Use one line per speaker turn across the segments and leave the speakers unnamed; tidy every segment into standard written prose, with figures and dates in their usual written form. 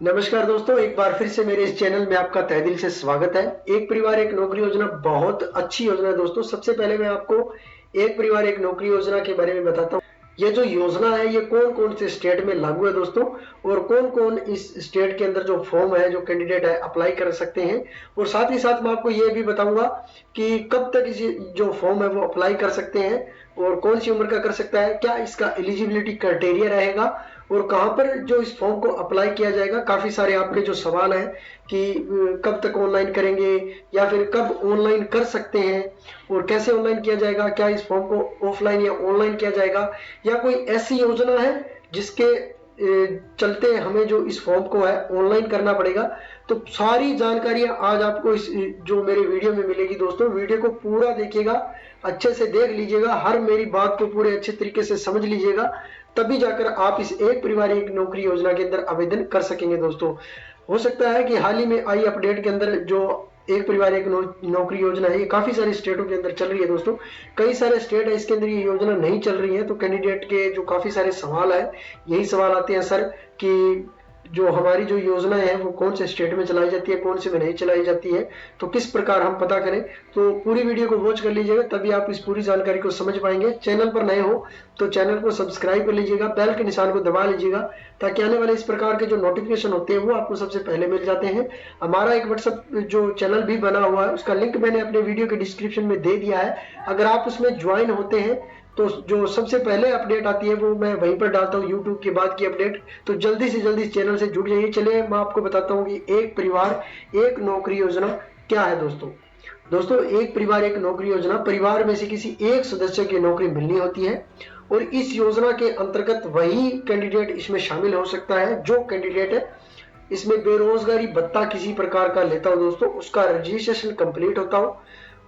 नमस्कार दोस्तों, एक बार फिर से मेरे इस चैनल में आपका तहे दिल से स्वागत है। एक परिवार एक नौकरी योजना बहुत अच्छी योजना है दोस्तों। सबसे पहले मैं आपको एक परिवार एक नौकरी योजना के बारे में बताता हूँ। ये जो योजना है ये कौन कौन से स्टेट में लागू है दोस्तों, और कौन कौन इस स्टेट के अंदर जो फॉर्म है, जो कैंडिडेट है, अप्लाई कर सकते हैं। और साथ ही साथ मैं आपको ये भी बताऊंगा कि कब तक इस जो फॉर्म है वो अप्लाई कर सकते हैं और कौन सी उम्र का कर सकता है, क्या इसका एलिजिबिलिटी क्राइटेरिया रहेगा और कहां पर जो इस फॉर्म को अप्लाई किया जाएगा। काफी सारे आपके जो सवाल हैं कि कब तक ऑनलाइन करेंगे या फिर कब ऑनलाइन कर सकते हैं और कैसे ऑनलाइन किया जाएगा, क्या इस फॉर्म को ऑफलाइन या ऑनलाइन किया जाएगा, या कोई ऐसी योजना है जिसके चलते हमें जो इस फॉर्म को है ऑनलाइन करना पड़ेगा। तो सारी जानकारियां आज आपको इस जो मेरे वीडियो में मिलेगी दोस्तों। वीडियो को पूरा देखिएगा, अच्छे से देख लीजिएगा, हर मेरी बात को पूरे अच्छे तरीके से समझ लीजिएगा, तभी जाकर आप इस एक परिवार एक नौकरी योजना के अंदर आवेदन कर सकेंगे दोस्तों। हो सकता है कि हाल ही में आई अपडेट के अंदर जो एक परिवार एक नौकरी योजना है ये काफी सारे स्टेटों के अंदर चल रही है दोस्तों। कई सारे स्टेट है इसके अंदर ये योजना नहीं चल रही है, तो कैंडिडेट के जो काफी सारे सवाल है, यही सवाल आते हैं सर कि जो हमारी जो योजना है वो कौन से स्टेट में चलाई जाती है, कौन से में नहीं चलाई जाती है, तो किस प्रकार हम पता करें। तो पूरी वीडियो को वॉच कर लीजिएगा, तभी आप इस पूरी जानकारी को समझ पाएंगे। चैनल पर नए हो तो चैनल को सब्सक्राइब कर लीजिएगा, बेल के निशान को दबा लीजिएगा, ताकि आने वाले इस प्रकार के जो नोटिफिकेशन होते हैं वो आपको सबसे पहले मिल जाते हैं। हमारा एक व्हाट्सएप जो चैनल भी बना हुआ है उसका लिंक मैंने अपने वीडियो के डिस्क्रिप्शन में दे दिया है। अगर आप उसमें ज्वाइन होते हैं तो जो सबसे पहले अपडेट आती है वो मैं वहीं पर डालता हूँ, यूट्यूब के बाद की अपडेट। तो जल्दी से जल्दी इस चैनल से जुड़ जाइए। चलिए मैं आपको बताता हूँ कि एक परिवार एक नौकरी योजना क्या है दोस्तों। एक परिवार एक नौकरी योजना, परिवार में से किसी एक सदस्य की नौकरी मिलनी होती है और इस योजना के अंतर्गत वही कैंडिडेट इसमें शामिल हो सकता है जो कैंडिडेट है इसमें बेरोजगारी भत्ता किसी प्रकार का लेता हो दोस्तों, उसका रजिस्ट्रेशन कंप्लीट होता हो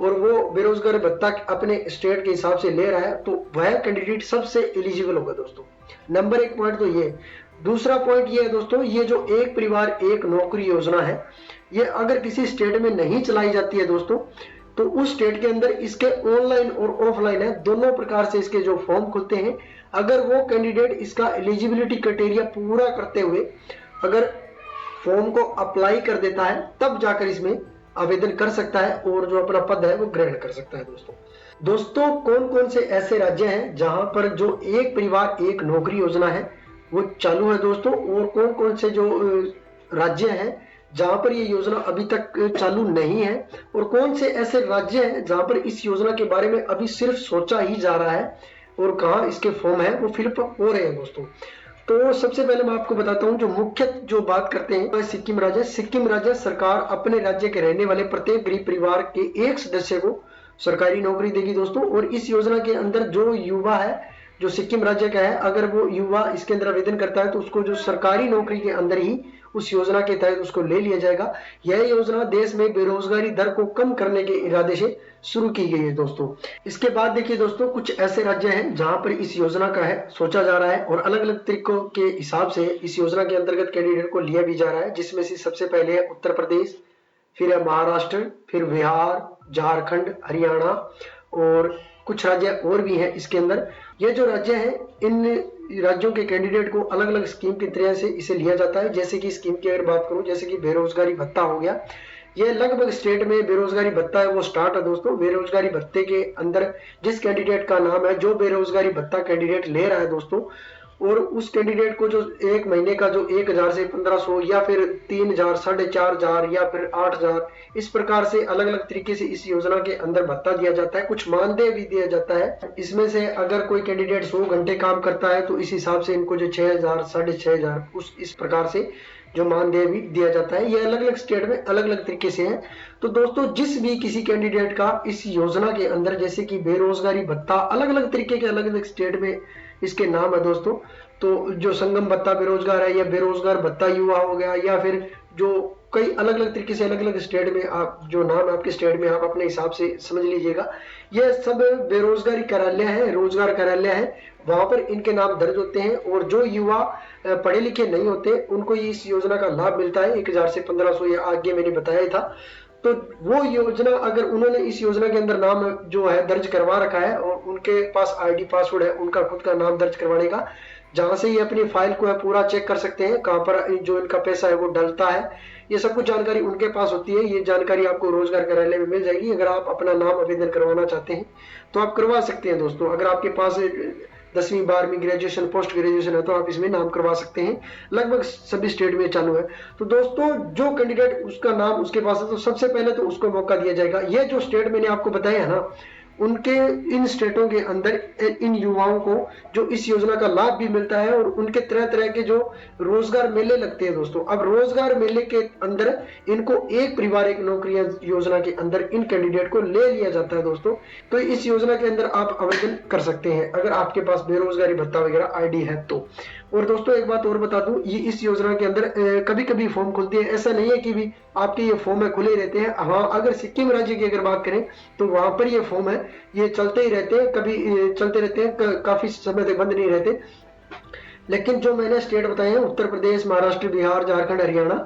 और वो बेरोजगारी भत्ता अपने स्टेट के हिसाब से ले रहा है, तो वह कैंडिडेट सबसे एलिजिबल होगा दोस्तों। नंबर एक पॉइंट तो ये। दूसरा पॉइंट ये है दोस्तों, ये जो एक परिवार एक नौकरी योजना है ये अगर किसी स्टेट में नहीं चलाई जाती है दोस्तों, तो उस स्टेट के अंदर इसके ऑनलाइन और ऑफलाइन है दोनों प्रकार से इसके जो फॉर्म खुलते हैं। अगर वो कैंडिडेट इसका एलिजिबिलिटी क्राइटेरिया पूरा करते हुए अगर फॉर्म को अप्लाई कर देता है तब जाकर इसमें आवेदन कर सकता है और जो अपना पद है वो ग्रहण कर सकता है दोस्तों कौन कौन से ऐसे राज्य हैं जहां पर जो एक परिवार एक नौकरी योजना है वो चालू है दोस्तों, और कौन कौन से जो राज्य हैं जहां पर ये योजना अभी तक चालू नहीं है, और कौन से ऐसे राज्य हैं जहां पर इस योजना के बारे में अभी सिर्फ सोचा ही जा रहा है और कहां इसके फॉर्म है वो फिलअप हो रहे हैं दोस्तों। तो सबसे पहले मैं आपको बताता हूं, जो मुख्य जो बात करते हैं वह सिक्किम राज्य। सिक्किम राज्य सरकार अपने राज्य के रहने वाले प्रत्येक गरीब परिवार के एक सदस्य को सरकारी नौकरी देगी दोस्तों। और इस योजना के अंदर जो युवा है जो सिक्किम राज्य का है, अगर वो युवा इसके अंदर आवेदन करता है तो उसको जो सरकारी नौकरी के अंदर ही उस योजना के तहत उसको ले लिया जाएगा। यह योजना देश में बेरोजगारी दर को कम करने के इरादे से शुरू की गई है दोस्तों। इसके बाद देखिए दोस्तों, कुछ ऐसे राज्य हैं जहां पर इस योजना का है सोचा जा रहा है और अलग अलग तरीकों के हिसाब से इस योजना के अंतर्गत कैंडिडेट को लिया भी जा रहा है, जिसमें से सबसे पहले है उत्तर प्रदेश, फिर है महाराष्ट्र, फिर बिहार, झारखंड, हरियाणा और कुछ राज्य और भी हैं इसके अंदर। ये जो राज्य हैं इन राज्यों के कैंडिडेट को अलग अलग स्कीम की तरह से इसे लिया जाता है। जैसे कि स्कीम की अगर बात करूं, जैसे कि बेरोजगारी भत्ता हो गया, ये लगभग स्टेट में बेरोजगारी भत्ता है वो स्टार्ट है दोस्तों। बेरोजगारी भत्ते के अंदर जिस कैंडिडेट का नाम है, जो बेरोजगारी भत्ता कैंडिडेट ले रहा है दोस्तों, और उस कैंडिडेट को जो एक महीने का जो 1000 से 1500 या फिर 3000, 4500 या फिर 8000, इस प्रकार से अलग अलग तरीके से इस योजना के अंदर भत्ता दिया जाता है। कुछ मानदेय भी दिया जाता है। इसमें से अगर कोई कैंडिडेट 100 घंटे काम करता है तो इस हिसाब से इनको जो 6000, 6500 इस प्रकार से जो मानदेय भी दिया जाता है। ये अलग अलग स्टेट में अलग अलग तरीके से है। तो दोस्तों जिस भी किसी कैंडिडेट का इस योजना के अंदर जैसे कि बेरोजगारी भत्ता अलग अलग तरीके के अलग अलग स्टेट में इसके नाम है दोस्तों, तो जो संगम भत्ता बेरोजगार है या बेरोजगार भत्ता युवा हो गया, या फिर जो कई अलग अलग तरीके से अलग अलग स्टेट में आप जो नाम आपके स्टेट में आप अपने हिसाब से समझ लीजिएगा। ये सब बेरोजगारी कार्यालय है, रोजगार कार्यालय है, वहां पर इनके नाम दर्ज होते हैं। और जो युवा पढ़े लिखे नहीं होते उनको इस योजना का लाभ मिलता है 1000 से 1500, ये आगे मैंने बताया था। तो वो योजना अगर उन्होंने इस योजना के अंदर नाम जो है दर्ज करवा रखा है और उनके पास आईडी पासवर्ड है उनका खुद का नाम दर्ज करवाने का, जहां से ये अपनी फाइल को है पूरा चेक कर सकते हैं, कहां पर जो इनका पैसा है वो डलता है, ये सब कुछ जानकारी उनके पास होती है। ये जानकारी आपको रोजगार कार्यालय में मिल जाएगी। अगर आप अपना नाम आवेदन करवाना चाहते हैं तो आप करवा सकते हैं दोस्तों। अगर आपके पास 10वीं 12वीं ग्रेजुएशन पोस्ट ग्रेजुएशन है तो आप इसमें नाम करवा सकते हैं। लगभग सभी स्टेट में चालू है। तो दोस्तों जो कैंडिडेट उसका नाम उसके पास है तो सबसे पहले तो उसको मौका दिया जाएगा। ये जो स्टेट मैंने आपको बताया है ना, उनके इन स्टेटों के अंदर इन युवाओं को जो इस योजना का लाभ भी मिलता है और उनके तरह तरह के जो रोजगार मेले लगते हैं दोस्तों। अब रोजगार मेले के अंदर इनको एक परिवार एक नौकरियां योजना के अंदर इन कैंडिडेट को ले लिया जाता है दोस्तों। तो इस योजना के अंदर आप आवेदन कर सकते हैं अगर आपके पास बेरोजगारी भत्ता वगैरह आईडी है तो। और दोस्तों एक बात और बता दूं, ये इस योजना के अंदर कभी कभी फॉर्म खुलती है, ऐसा नहीं है कि भी आपके ये फॉर्म है खुले रहते हैं। हाँ, अगर सिक्किम राज्य की अगर बात करें तो वहां पर ये फॉर्म है, ये चलते ही रहते हैं, कभी चलते रहते हैं, काफी समय तक बंद नहीं रहते। लेकिन जो मैंने स्टेट बताए हैं उत्तर प्रदेश, महाराष्ट्र, बिहार, झारखंड, हरियाणा,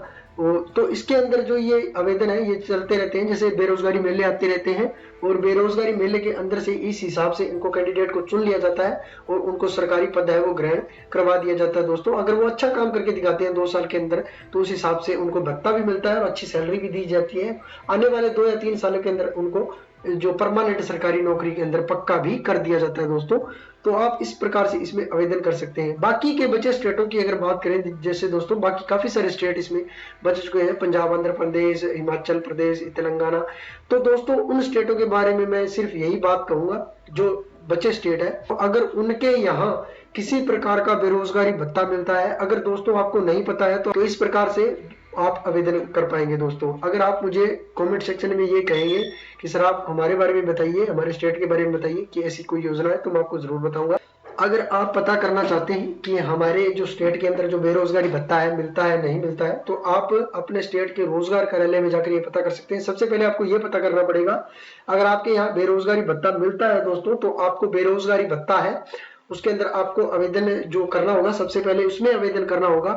तो इसके अंदर जो ये आवेदन है ये चलते रहते हैं। जैसे बेरोजगारी मेले आते रहते हैं और बेरोजगारी मेले के अंदर से इस हिसाब से इनको कैंडिडेट को चुन लिया जाता है और उनको सरकारी पद है वो ग्रहण करवा दिया जाता है दोस्तों। अगर वो अच्छा काम करके दिखाते हैं 2 साल के अंदर तो उस हिसाब से उनको भत्ता भी मिलता है और अच्छी सैलरी भी दी जाती है। आने वाले 2 या 3 सालों के अंदर उनको जो परमानेंट सरकारी नौकरी के अंदर पक्का भी कर दिया जाता है दोस्तों। तो आप इस प्रकार से इसमें आवेदन कर सकते हैं। बाकी के बचे स्टेटों की अगर बात करें, जैसे दोस्तों बाकी काफी सारे स्टेट इसमें बच चुके हैं, पंजाब, आंध्र प्रदेश, हिमाचल प्रदेश, तेलंगाना। तो दोस्तों उन स्टेटों के बारे में मैं सिर्फ यही बात कहूंगा जो बचे स्टेट है, तो अगर उनके यहाँ किसी प्रकार का बेरोजगारी भत्ता मिलता है, अगर दोस्तों आपको नहीं पता है तो इस प्रकार से आप आवेदन कर पाएंगे दोस्तों। अगर आप मुझे कमेंट सेक्शन में ये कहेंगे कि सर आप हमारे बारे में बताइए, हमारे स्टेट के बारे में बताइए कि ऐसी कोई योजना है, तो मैं आपको जरूर बताऊंगा। अगर आप पता करना चाहते हैं कि हमारे जो स्टेट के अंदर जो बेरोजगारी भत्ता है मिलता है नहीं मिलता है, तो आप अपने स्टेट के रोजगार कार्यालय में जाकर ये पता कर सकते हैं। सबसे पहले आपको ये पता करना पड़ेगा, अगर आपके यहाँ बेरोजगारी भत्ता मिलता है दोस्तों तो आपको बेरोजगारी भत्ता है उसके अंदर आपको आवेदन जो करना होगा, सबसे पहले उसमें आवेदन करना होगा।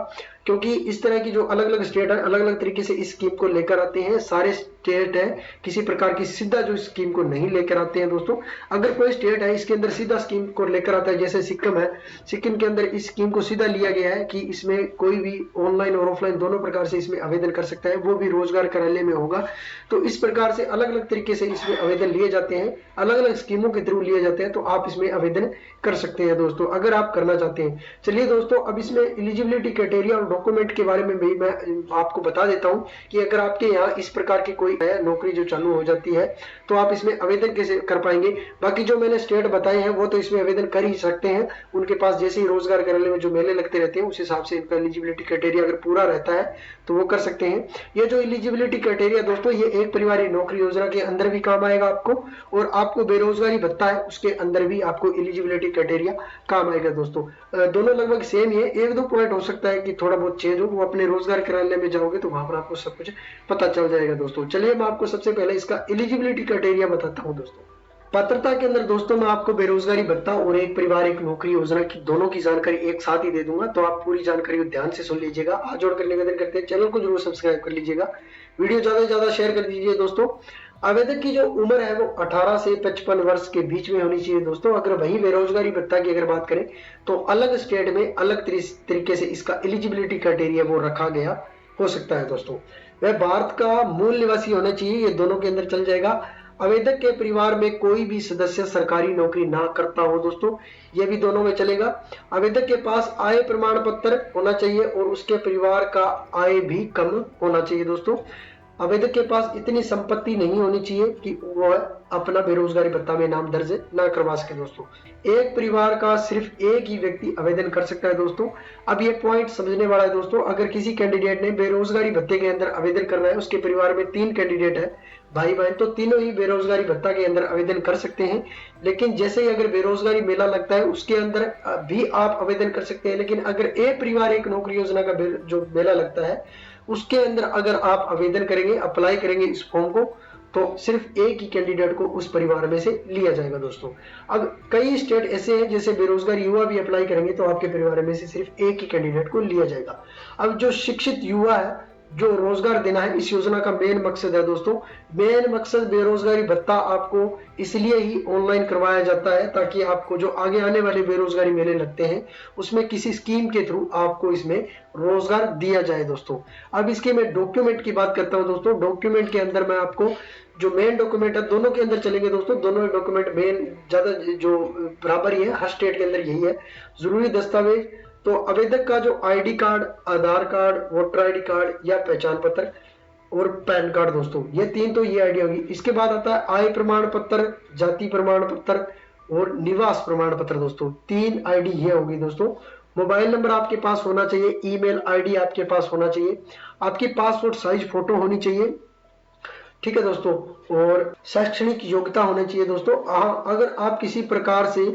क्योंकि इस तरह की जो अलग अलग स्टेट है अलग अलग तरीके से इस स्कीम को लेकर आते हैं। सारे स्टेट है किसी प्रकार की सीधा जो स्कीम को नहीं लेकर आते हैं दोस्तों। अगर कोई स्टेट है इसके अंदर सीधा स्कीम को लेकर आता है, जैसे सिक्किम है, सिक्किम के अंदर इस स्कीम को सीधा लिया गया है कि इसमें कोई भी ऑनलाइन और ऑफलाइन दोनों प्रकार से इसमें आवेदन कर सकता है, वो भी रोजगार कार्यालय में होगा। तो इस प्रकार से अलग अलग तरीके से इसमें आवेदन लिए जाते हैं, अलग अलग स्कीमों के थ्रू लिए जाते हैं। तो आप इसमें आवेदन कर सकते हैं दोस्तों अगर आप करना चाहते हैं। चलिए दोस्तों अब इसमें एलिजिबिलिटी क्राइटेरिया और डॉक्यूमेंट के बारे में भी मैं आपको बता देता हूं कि अगर आपके यहाँ इस प्रकार की कोई नौकरी जो चालू हो जाती है तो आप इसमें आवेदन कैसे कर पाएंगे। बाकी जो मैंने स्टेट बताए हैं वो तो इसमें आवेदन कर ही सकते हैं, उनके पास जैसे ही रोजगार कार्यालय में जो मेले लगते रहते हैं उस हिसाब से इनका एलिजिबिलिटी क्राइटेरिया अगर पूरा रहता है तो वो कर सकते हैं। ये जो एलिजिबिलिटी क्राइटेरिया दोस्तों ये एक परिवार नौकरी योजना के अंदर भी काम आएगा आपको, और आपको बेरोजगारी भत्ता है उसके अंदर भी आपको एलिजिबिलिटी क्राइटेरिया काम आएगा दोस्तों। दोनों लगभग सेम ही है, 1-2 पॉइंट हो सकता है कि थोड़ा बहुत चेंज हो, वो अपने रोजगार कार्यालय में जाओगे तो वहां पर आपको सब कुछ पता चल जाएगा दोस्तों। चलिए मैं आपको सबसे पहले इसका एलिजिबिलिटी क्राइटेरिया बताता हूं दोस्तों। पात्रता के अंदर दोस्तों मैं आपको बेरोजगारी भत्ता और एक परिवार एक नौकरी योजना की दोनों की जानकारी एक साथ ही दे दूंगा, तो आप पूरी जानकारी को ध्यान से सुन लीजिएगा। हाथ जोड़कर निवेदन करते हैं चैनल को जरूर सब्सक्राइब कर लीजिएगा, वीडियो ज्यादा से ज्यादा शेयर कर दीजिए दोस्तों। आवेदक की जो उम्र है वो 18 से 55 वर्ष के बीच में होनी चाहिए दोस्तों। अगर वही बेरोजगारी भत्ता की अगर बात करें तो अलग स्टेट में अलग तरीके से इसका एलिजिबिलिटी क्राइटेरिया वो रखा गया हो सकता है दोस्तों। वह भारत का मूल निवासी होना चाहिए, ये दोनों के अंदर चल जाएगा। आवेदक के परिवार में कोई भी सदस्य सरकारी नौकरी ना करता हो दोस्तों, ये भी दोनों में चलेगा। आवेदक के पास आय प्रमाण पत्र होना चाहिए और उसके परिवार का आय भी कम होना चाहिए दोस्तों। आवेदक के पास इतनी संपत्ति नहीं होनी चाहिए कि वह अपना बेरोजगारी भत्ता में नाम दर्ज ना करवा सके दोस्तों। एक परिवार का सिर्फ एक ही व्यक्ति आवेदन कर सकता है दोस्तों। अब ये पॉइंट समझने वाला है दोस्तों, अगर किसी कैंडिडेट ने बेरोजगारी भत्ते के अंदर आवेदन करना है, उसके परिवार में 3 कैंडिडेट है भाई बहन, तो तीनों ही बेरोजगारी भत्ता के अंदर आवेदन कर सकते हैं। लेकिन जैसे ही अगर बेरोजगारी मेला लगता है उसके अंदर भी आप आवेदन कर सकते हैं। लेकिन अगर एक परिवार एक नौकरी योजना का जो मेला लगता है उसके अंदर अगर आप आवेदन करेंगे, अप्लाई करेंगे इस फॉर्म को, तो सिर्फ एक ही कैंडिडेट को उस परिवार में से लिया जाएगा दोस्तों। अब कई स्टेट ऐसे हैं जैसे बेरोजगार युवा भी अप्लाई करेंगे तो आपके परिवार में से सिर्फ एक ही कैंडिडेट को लिया जाएगा। अब जो शिक्षित युवा है जो रोजगार देना है इस योजना का मेन मकसद है दोस्तों। मेन मकसद बेरोजगारी भत्ता आपको इसलिए ही ऑनलाइन करवाया जाता है ताकि आपको जो आगे आने वाले बेरोजगारी मेले लगते हैं उसमें किसी स्कीम के थ्रू आपको इसमें रोजगार दिया जाए दोस्तों। अब इसके मैं डॉक्यूमेंट की बात करता हूं दोस्तों। डॉक्यूमेंट के अंदर मैं आपको जो मेन डॉक्यूमेंट है दोनों के अंदर चलेंगे दोस्तों। दोनों डॉक्यूमेंट मेन ज्यादा जो बराबर ही है, हर स्टेट के अंदर यही है। जरूरी दस्तावेज तो आवेदक का जो आईडी कार्ड, आधार कार्ड, वोटर आईडी कार्ड या पहचान पत्र और पैन कार्ड दोस्तों, ये तीन तो ये आईडी होगी। इसके बाद आता है आय प्रमाण पत्र, जाति प्रमाण पत्र और निवास प्रमाण पत्र दोस्तों। तीन आईडी ये होगी दोस्तों। मोबाइल नंबर आपके पास होना चाहिए, ईमेल आईडी आपके पास होना चाहिए, आपकी पासपोर्ट साइज फोटो होनी चाहिए, ठीक है दोस्तों, और शैक्षणिक योग्यता होनी चाहिए दोस्तों। अगर आप किसी प्रकार से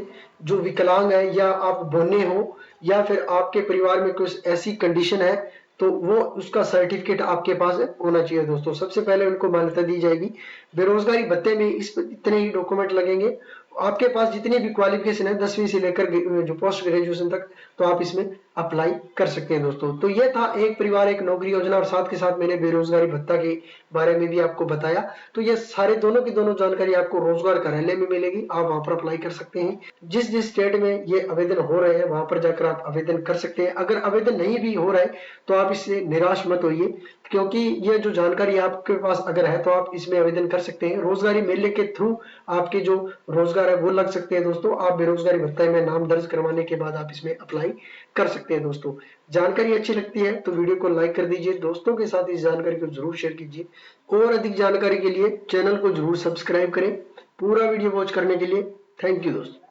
जो विकलांग है या आप बौने हो या फिर आपके परिवार में कुछ ऐसी कंडीशन है तो वो उसका सर्टिफिकेट आपके पास होना चाहिए दोस्तों। सबसे पहले उनको मान्यता दी जाएगी। बेरोजगारी भत्ते में इस इतने ही डॉक्यूमेंट लगेंगे। आपके पास जितनी भी क्वालिफिकेशन है 10वीं से लेकर जो पोस्ट ग्रेजुएशन तक, तो आप इसमें अप्लाई कर सकते हैं दोस्तों। तो ये था एक परिवार एक नौकरी योजना, और साथ के साथ मैंने बेरोजगारी भत्ता के बारे में भी आपको बताया। तो ये सारे दोनों की दोनों जानकारी आपको रोजगार कार्यालय में मिलेगी, आप वहां पर अप्लाई कर सकते हैं। जिस जिस स्टेट में ये आवेदन हो रहे हैं वहां पर जाकर आप आवेदन कर सकते हैं। अगर आवेदन नहीं भी हो रहा है तो आप इससे निराश मत होइए, क्योंकि ये जो जानकारी आपके पास अगर है तो आप इसमें आवेदन कर सकते हैं। रोजगारी मेले के थ्रू आपके जो रोजगार है वो लग सकते हैं दोस्तों। आप बेरोजगारी भत्ते में नाम दर्ज करवाने के बाद आप इसमें अप्लाई कर सकते हैं दोस्तों। जानकारी अच्छी लगती है तो वीडियो को लाइक कर दीजिए, दोस्तों के साथ इस जानकारी को जरूर शेयर कीजिए, और अधिक जानकारी के लिए चैनल को जरूर सब्सक्राइब करें। पूरा वीडियो वॉच करने के लिए थैंक यू दोस्तों।